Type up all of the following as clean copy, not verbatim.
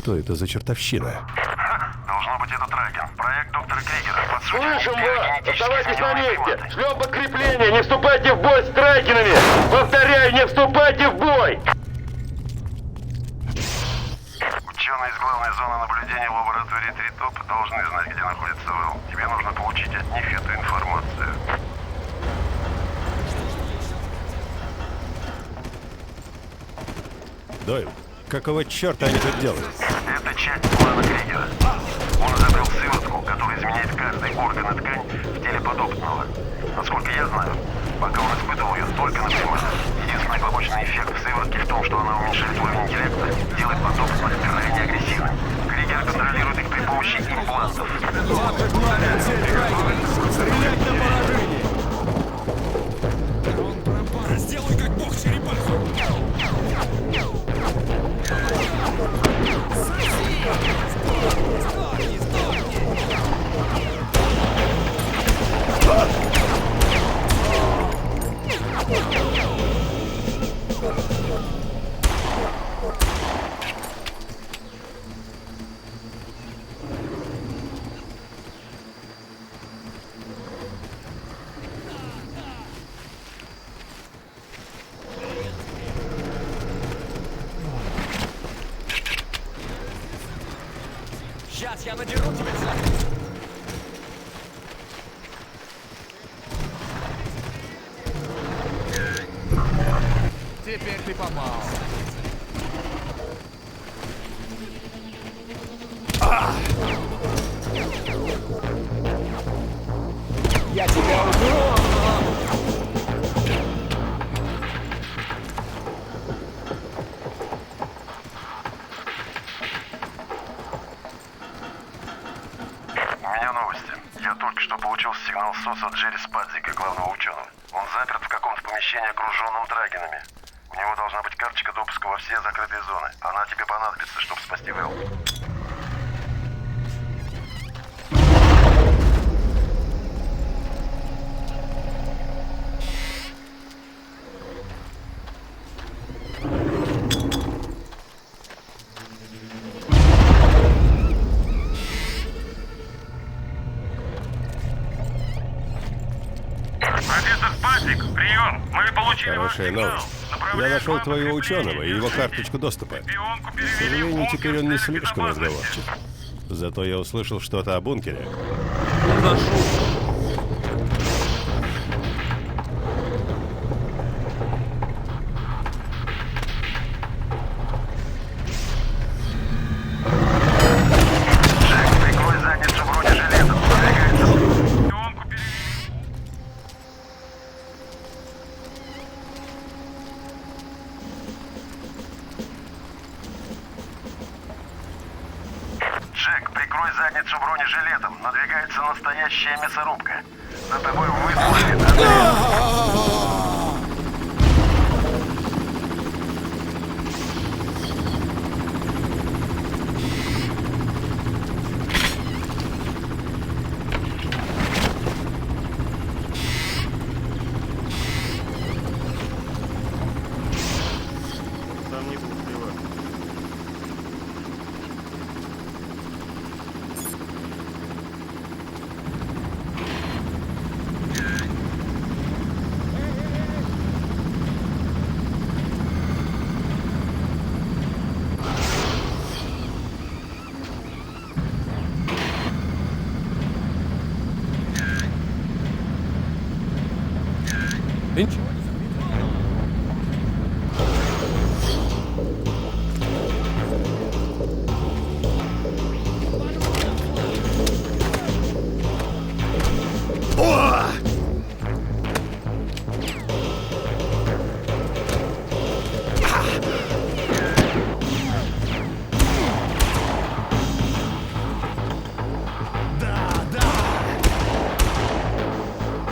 Что это за чертовщина? Должно быть, это Траген. Проект доктора Кригера. Слышим вас! Оставайтесь на месте! Шлем подкрепление! Не вступайте в бой с Тракенами! Повторяю, не вступайте в бой! Ученые из главной зоны наблюдения лаборатории Тритоп должны знать, где находится Вэл. Тебе нужно получить от них эту информацию. Дойл, какого черта они тут делают? Это часть плана Кригера. Он изобрел сыворотку, которая изменяет каждый орган и ткань в теле подопытного. Насколько я знаю, пока он испытывал ее только на приматах. Единственный побочный эффект сыворотки в том, что она уменьшает уровень интеллекта, делает подопытных крайне агрессивным. Кригер контролирует их при помощи имплантов. Сделай как бог черепаху! Сейчас я надеру тебя за... Теперь ты попал. Я тебя убью! У меня новости. Я только что получил сигнал СОС от Джерри Спадзика, главного ученого. Он заперт в каком-то помещении, окруженном Трагенами. У него должна быть карточка допуска во все закрытые зоны. Она тебе понадобится, чтобы спасти Вэл. Профессор Спасик, прием! Мы получили Хорошая новость. Я нашел твоего ученого и его карточку доступа. К сожалению, теперь он не слишком разговорчив. Зато я услышал что-то о бункере. Джек, прикрой задницу бронежилетом. Продвигается. Джек, прикрой задницу бронежилетом. Надвигается настоящая мясорубка. За тобой выслали. Там не будет сбивать. Ты ничего?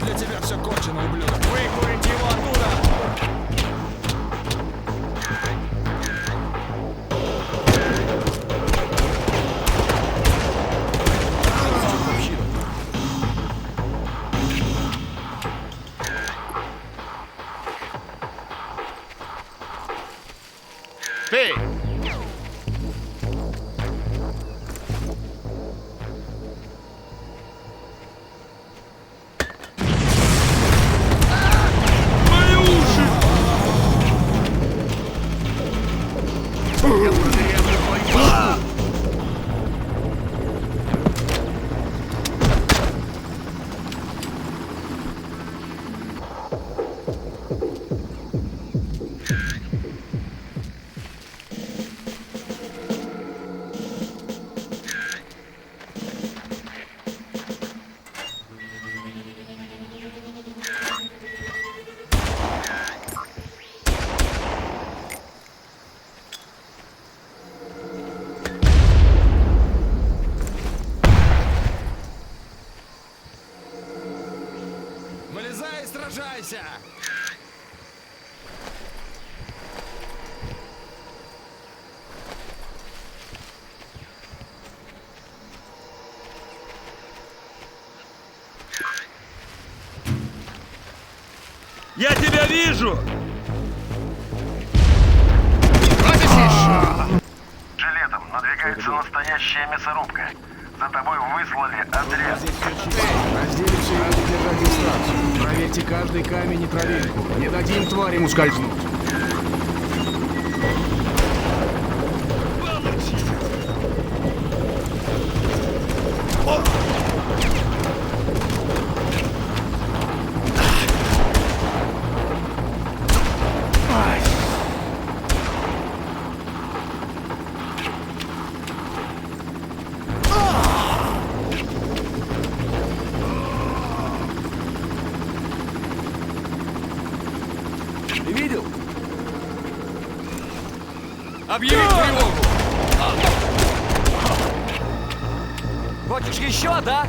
Для тебя все кончено, ублюдок. Выкурить его оттуда! Ты! Вылезай и сражайся! Я тебя вижу! Жилетом надвигается настоящая мясорубка. За тобой выслали отряд. Разделимся и будем держать дистанцию. Проверьте каждый камень и травинку. Не дадим тварям ускользнуть. Ты видел? Объявить тревогу! Хочешь еще, да?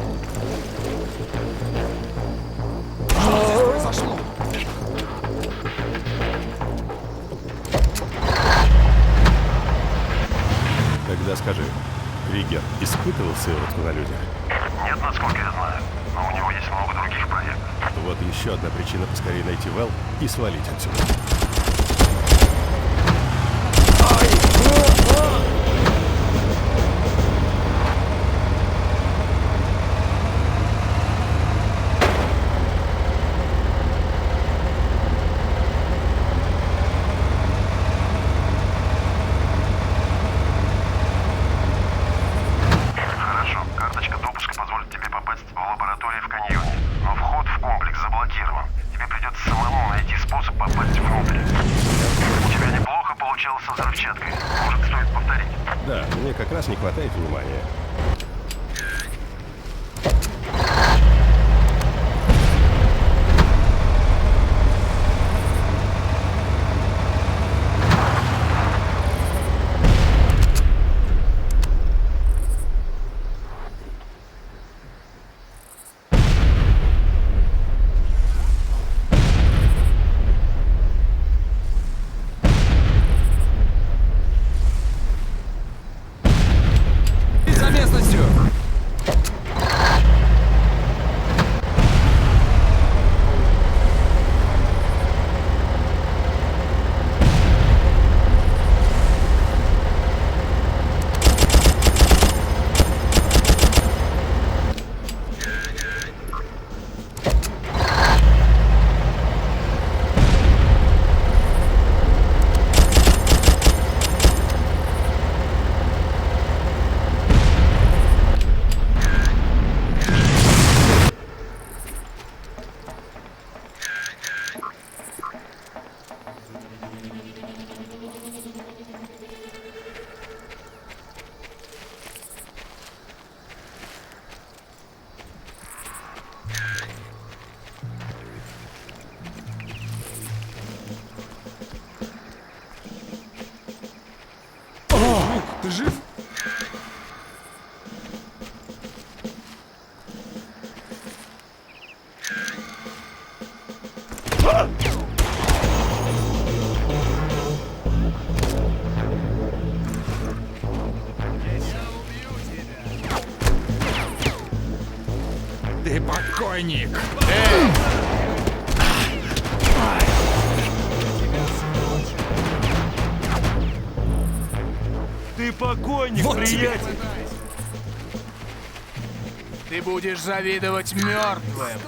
Что здесь произошло? Тогда скажи, Кригер испытывал сыворотку на людях? Нет, насколько я знаю. Но у него есть много других проектов. Вот еще одна причина поскорее найти Вэл и свалить отсюда. Хорошо, карточка допуска позволит тебе попасть в лабораторию в каньоне. Но вход в комплекс заблокирован. Тебе придется самому найти способ попасть внутрь. У тебя неплохо получалось со взрывчаткой. Может, стоит повторить? Да, мне как раз не хватает внимания. За местностью! Ты жив? Ты покойник! Ты покойник, Вот тебе. приятель! Ты будешь завидовать мертвым.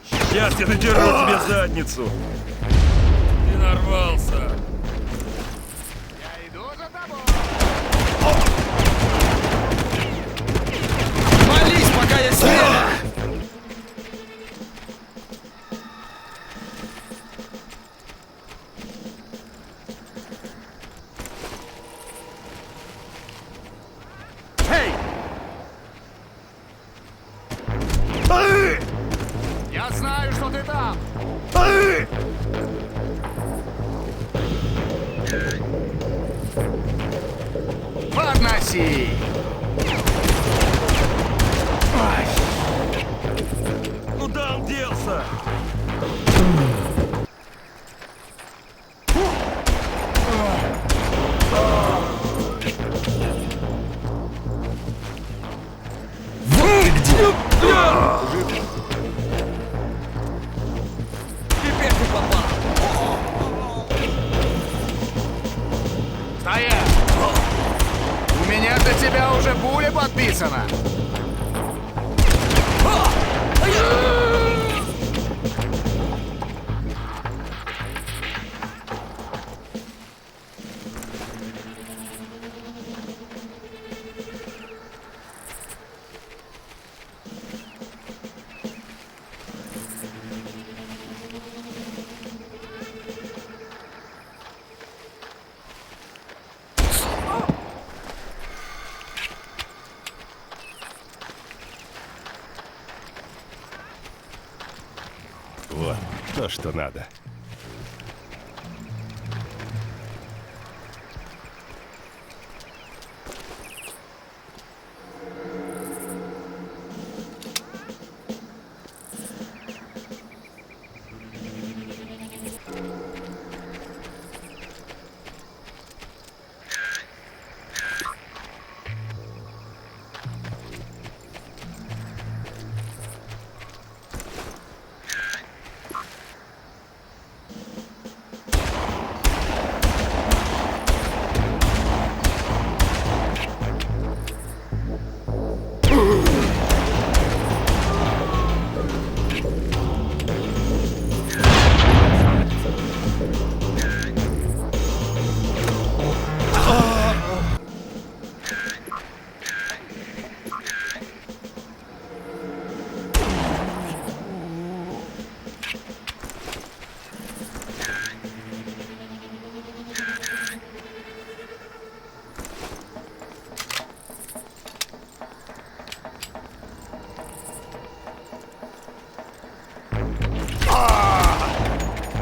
Сейчас я надеру тебе задницу! нарвался. Я иду за тобой. Молись, пока я время! Я знаю, что ты там. Подноси. Куда он делся? Теперь ты попал! Стоять! У меня для тебя уже пуля подписана. Вот, то, что надо.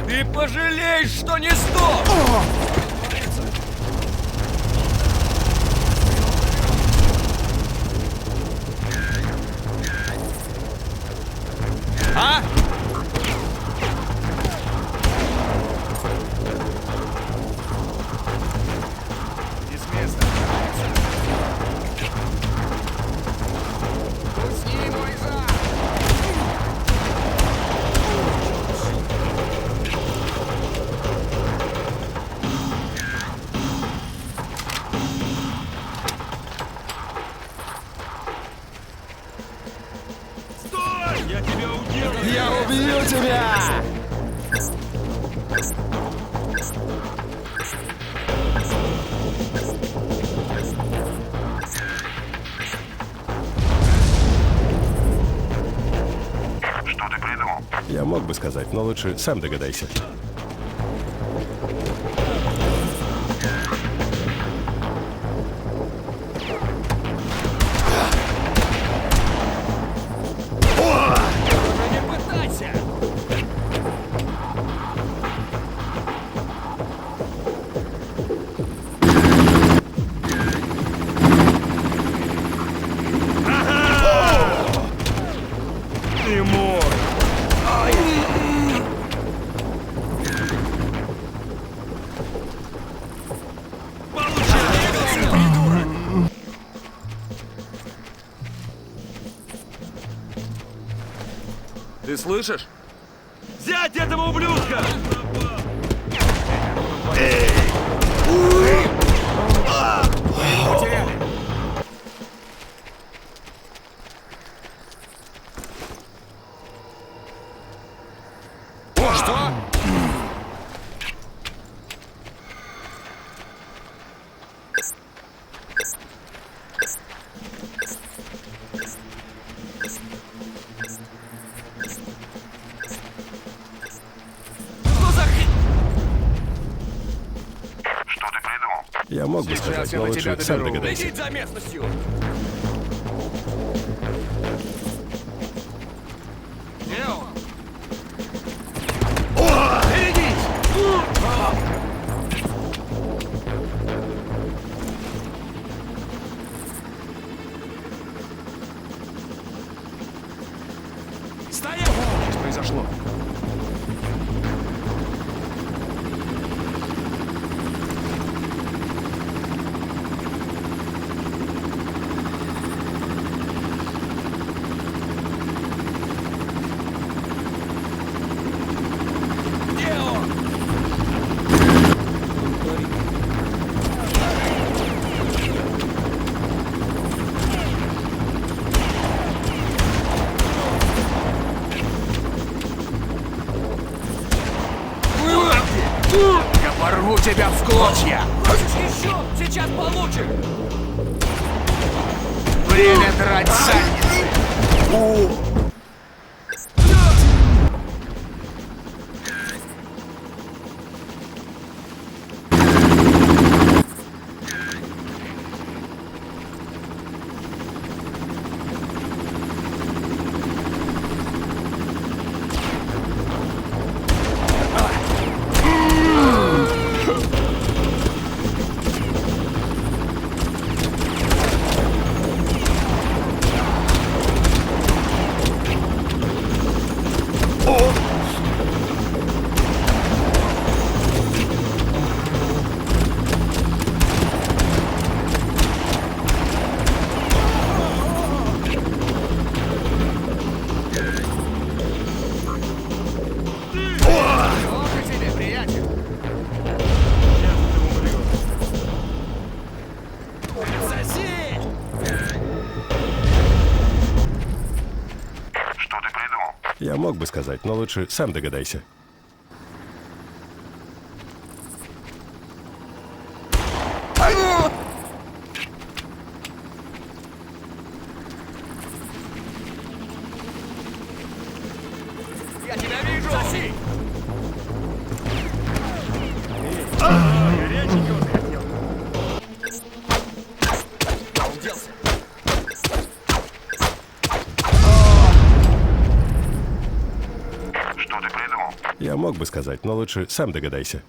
Ты пожалеешь, что не сдох! А? И с места. Пусти мой зад. Стой! Я тебя уделаю! Я убью тебя! Что ты придумал? Я мог бы сказать, но лучше сам догадайся. Не пытайся! Ты мой! Ты слышишь? Взять этого ублюдка! Потеряли. Что? Я мог бы сказать, я но до тебя лучше сам доберу. догадайся. Следить за местностью! Лео! Стоять! Что произошло? Где он? Я порву тебя в клочья! Хочешь еще? Сейчас получишь! Время драть задницы! Плохо тебе, приятель! Соси! Что ты придумал? Я мог бы сказать, но лучше сам догадайся. Я тебя вижу! Соси! Он делся! Что ты придумал? Я мог бы сказать, но лучше сам догадайся.